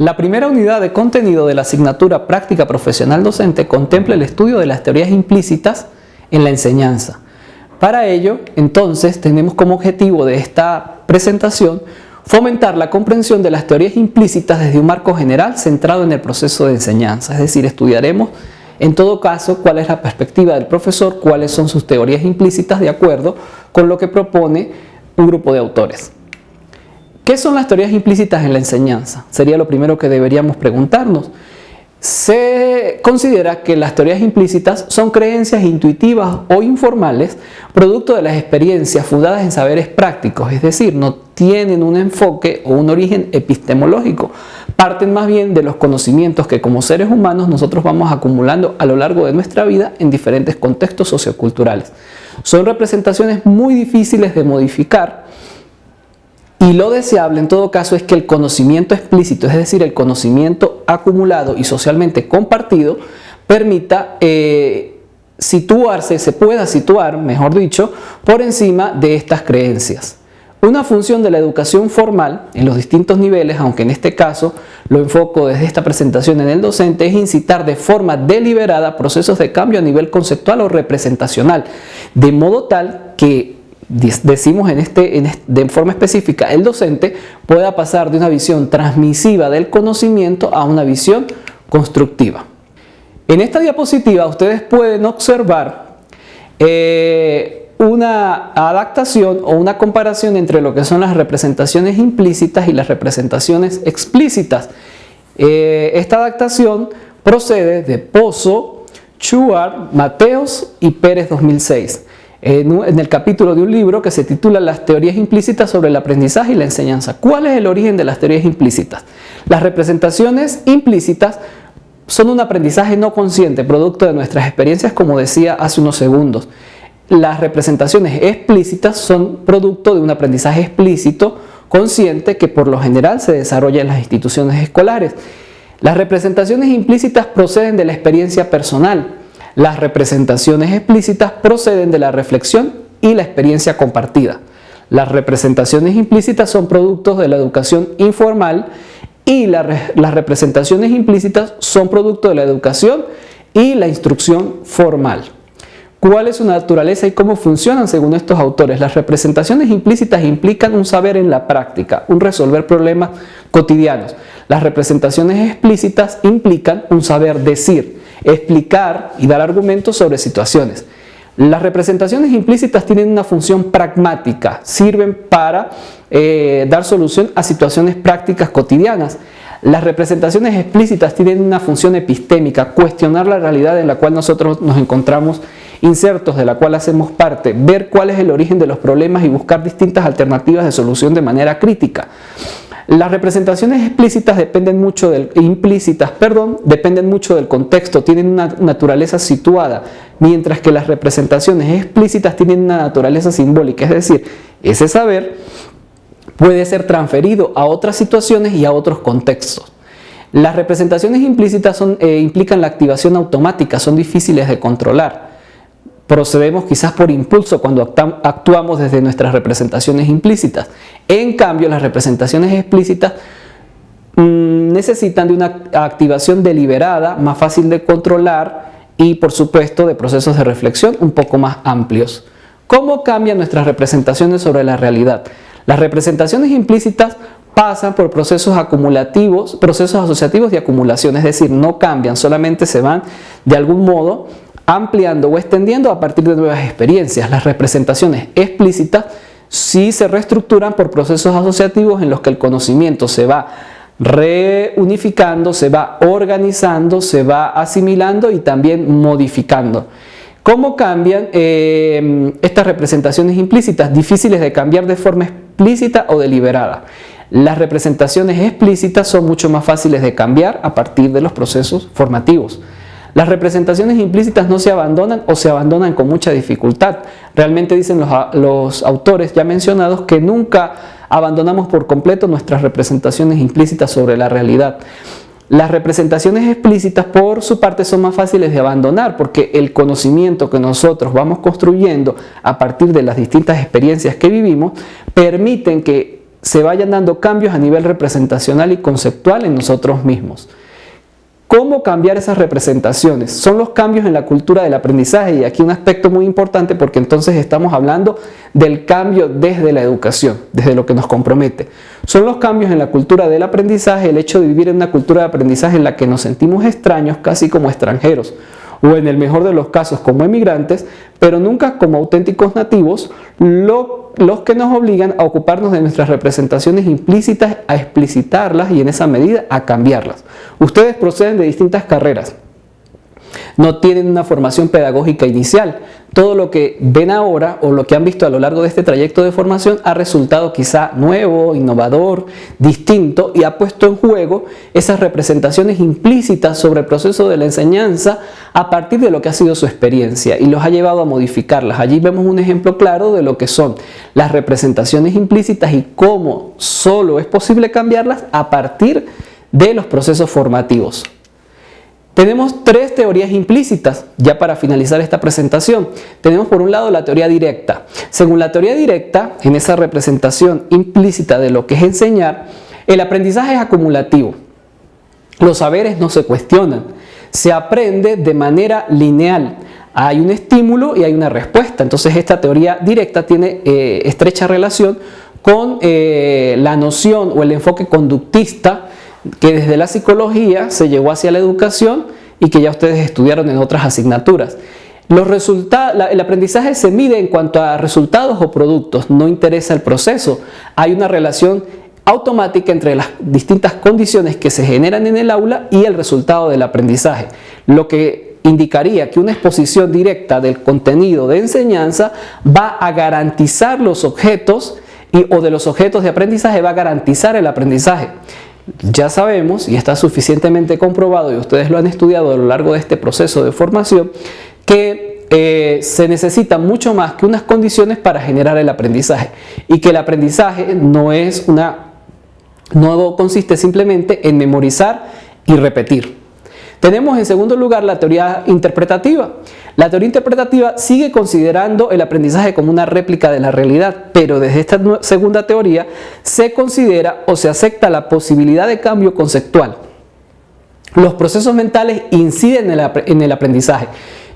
La primera unidad de contenido de la asignatura Práctica Profesional Docente contempla el estudio de las teorías implícitas en la enseñanza. Para ello, entonces, tenemos como objetivo de esta presentación fomentar la comprensión de las teorías implícitas desde un marco general centrado en el proceso de enseñanza. Es decir, estudiaremos en todo caso cuál es la perspectiva del profesor, cuáles son sus teorías implícitas de acuerdo con lo que propone un grupo de autores. ¿Qué son las teorías implícitas en la enseñanza? Sería lo primero que deberíamos preguntarnos. Se considera que las teorías implícitas son creencias intuitivas o informales, producto de las experiencias fundadas en saberes prácticos, es decir, no tienen un enfoque o un origen epistemológico, parten más bien de los conocimientos que como seres humanos nosotros vamos acumulando a lo largo de nuestra vida en diferentes contextos socioculturales. Son representaciones muy difíciles de modificar. Y lo deseable en todo caso es que el conocimiento explícito, es decir, el conocimiento acumulado y socialmente compartido, permita situarse, se pueda situar, mejor dicho, por encima de estas creencias. Una función de la educación formal en los distintos niveles, aunque en este caso lo enfoco desde esta presentación en el docente, es incitar de forma deliberada procesos de cambio a nivel conceptual o representacional, de modo tal que decimos de forma específica, el docente pueda pasar de una visión transmisiva del conocimiento a una visión constructiva. En esta diapositiva ustedes pueden observar una adaptación o una comparación entre lo que son las representaciones implícitas y las representaciones explícitas. Esta adaptación procede de Pozo, Chuart, Mateos y Pérez 2006. En el capítulo de un libro que se titula Las teorías implícitas sobre el aprendizaje y la enseñanza. ¿Cuál es el origen de las teorías implícitas? Las representaciones implícitas son un aprendizaje no consciente, producto de nuestras experiencias, como decía hace unos segundos. Las representaciones explícitas son producto de un aprendizaje explícito, consciente, que por lo general se desarrolla en las instituciones escolares. Las representaciones implícitas proceden de la experiencia personal. Las representaciones explícitas proceden de la reflexión y la experiencia compartida. Las representaciones implícitas son productos de la educación informal y las representaciones implícitas son producto de la educación y la instrucción formal. ¿Cuál es su naturaleza y cómo funcionan según estos autores? Las representaciones implícitas implican un saber en la práctica, un resolver problemas cotidianos. Las representaciones explícitas implican un saber decir, explicar y dar argumentos sobre situaciones. Las representaciones implícitas tienen una función pragmática, sirven para dar solución a situaciones prácticas cotidianas. Las representaciones explícitas tienen una función epistémica, cuestionar la realidad en la cual nosotros nos encontramos insertos, de la cual hacemos parte, ver cuál es el origen de los problemas y buscar distintas alternativas de solución de manera crítica. Las representaciones implícitas dependen mucho del contexto, tienen una naturaleza situada, mientras que las representaciones explícitas tienen una naturaleza simbólica, es decir, ese saber puede ser transferido a otras situaciones y a otros contextos. Las representaciones implícitas implican la activación automática, son difíciles de controlar. Procedemos quizás por impulso cuando actuamos desde nuestras representaciones implícitas. En cambio, las representaciones explícitas necesitan de una activación deliberada, más fácil de controlar y, por supuesto, de procesos de reflexión un poco más amplios. ¿Cómo cambian nuestras representaciones sobre la realidad? Las representaciones implícitas pasan por procesos acumulativos, procesos asociativos de acumulación, es decir, no cambian, solamente se van de algún modo ampliando o extendiendo a partir de nuevas experiencias. Las representaciones explícitas sí se reestructuran por procesos asociativos en los que el conocimiento se va reunificando, se va organizando, se va asimilando y también modificando. ¿Cómo cambian estas representaciones implícitas? Difíciles de cambiar de forma explícita o deliberada. Las representaciones explícitas son mucho más fáciles de cambiar a partir de los procesos formativos. Las representaciones implícitas no se abandonan o se abandonan con mucha dificultad. Realmente dicen los autores ya mencionados que nunca abandonamos por completo nuestras representaciones implícitas sobre la realidad. Las representaciones explícitas por su parte son más fáciles de abandonar porque el conocimiento que nosotros vamos construyendo a partir de las distintas experiencias que vivimos permiten que se vayan dando cambios a nivel representacional y conceptual en nosotros mismos. ¿Cómo cambiar esas representaciones? Son los cambios en la cultura del aprendizaje, y aquí un aspecto muy importante, porque entonces estamos hablando del cambio desde la educación, desde lo que nos compromete. Son los cambios en la cultura del aprendizaje, el hecho de vivir en una cultura de aprendizaje en la que nos sentimos extraños, casi como extranjeros, o en el mejor de los casos como emigrantes, pero nunca como auténticos nativos, los que nos obligan a ocuparnos de nuestras representaciones implícitas, a explicitarlas y en esa medida a cambiarlas. Ustedes proceden de distintas carreras, no tienen una formación pedagógica inicial. Todo lo que ven ahora o lo que han visto a lo largo de este trayecto de formación ha resultado quizá nuevo, innovador, distinto, y ha puesto en juego esas representaciones implícitas sobre el proceso de la enseñanza a partir de lo que ha sido su experiencia, y los ha llevado a modificarlas. Allí vemos un ejemplo claro de lo que son las representaciones implícitas y cómo solo es posible cambiarlas a partir de los procesos formativos. Tenemos tres teorías implícitas, ya para finalizar esta presentación. Tenemos por un lado la teoría directa. Según la teoría directa, en esa representación implícita de lo que es enseñar, el aprendizaje es acumulativo. Los saberes no se cuestionan, se aprende de manera lineal. Hay un estímulo y hay una respuesta. Entonces esta teoría directa tiene estrecha relación con la noción o el enfoque conductista que desde la psicología se llevó hacia la educación y que ya ustedes estudiaron en otras asignaturas. El aprendizaje se mide en cuanto a resultados o productos, no interesa el proceso. Hay una relación automática entre las distintas condiciones que se generan en el aula y el resultado del aprendizaje, lo que indicaría que una exposición directa del contenido de enseñanza va a garantizar los objetos o de los objetos de aprendizaje va a garantizar el aprendizaje. Ya sabemos, y está suficientemente comprobado, y ustedes lo han estudiado a lo largo de este proceso de formación, que se necesita mucho más que unas condiciones para generar el aprendizaje, y que el aprendizaje no consiste simplemente en memorizar y repetir. Tenemos en segundo lugar la teoría interpretativa. La teoría interpretativa sigue considerando el aprendizaje como una réplica de la realidad, pero desde esta segunda teoría se considera o se acepta la posibilidad de cambio conceptual. Los procesos mentales inciden en el aprendizaje.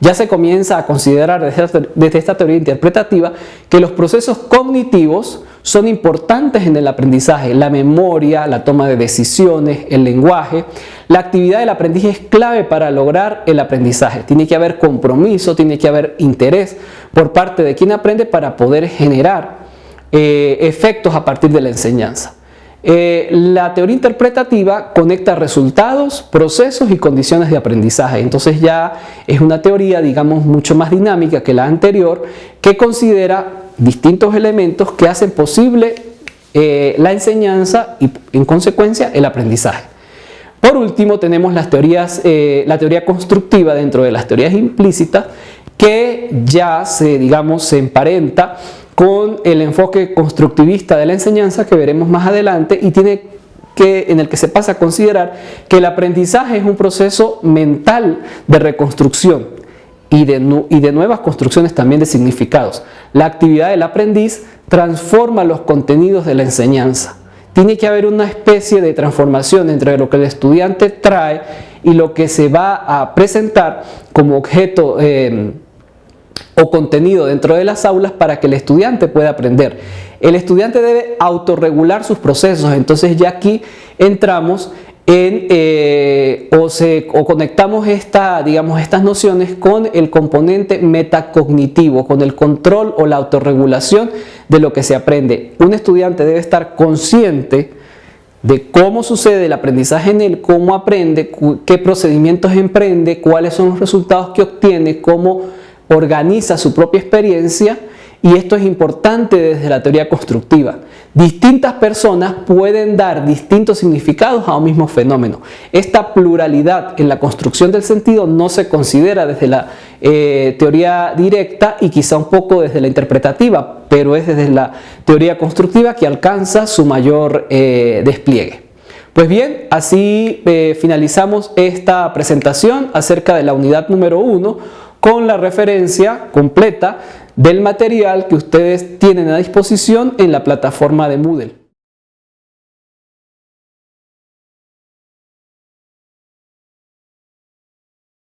Ya se comienza a considerar desde esta teoría interpretativa que los procesos cognitivos son importantes en el aprendizaje. La memoria, la toma de decisiones, el lenguaje. La actividad del aprendiz es clave para lograr el aprendizaje. Tiene que haber compromiso, tiene que haber interés por parte de quien aprende para poder generar efectos a partir de la enseñanza. La teoría interpretativa conecta resultados, procesos y condiciones de aprendizaje. Entonces ya es una teoría, digamos, mucho más dinámica que la anterior, que considera distintos elementos que hacen posible la enseñanza y en consecuencia el aprendizaje. Por último tenemos las teorías, la teoría constructiva dentro de las teorías implícitas, que ya se emparenta con el enfoque constructivista de la enseñanza que veremos más adelante, y en el que se pasa a considerar que el aprendizaje es un proceso mental de reconstrucción y de nuevas construcciones también de significados. La actividad del aprendiz transforma los contenidos de la enseñanza. Tiene que haber una especie de transformación entre lo que el estudiante trae y lo que se va a presentar como objeto o contenido dentro de las aulas para que el estudiante pueda aprender. El estudiante debe autorregular sus procesos. Entonces ya aquí entramos o conectamos estas nociones con el componente metacognitivo, con el control o la autorregulación de lo que se aprende. Un estudiante debe estar consciente de cómo sucede el aprendizaje en él, cómo aprende, qué procedimientos emprende, cuáles son los resultados que obtiene, cómo organiza su propia experiencia, y esto es importante desde la teoría constructiva. Distintas personas pueden dar distintos significados a un mismo fenómeno. Esta pluralidad en la construcción del sentido no se considera desde la teoría directa y quizá un poco desde la interpretativa, pero es desde la teoría constructiva que alcanza su mayor despliegue. Pues bien, así finalizamos esta presentación acerca de la unidad número 1, con la referencia completa del material que ustedes tienen a disposición en la plataforma de Moodle.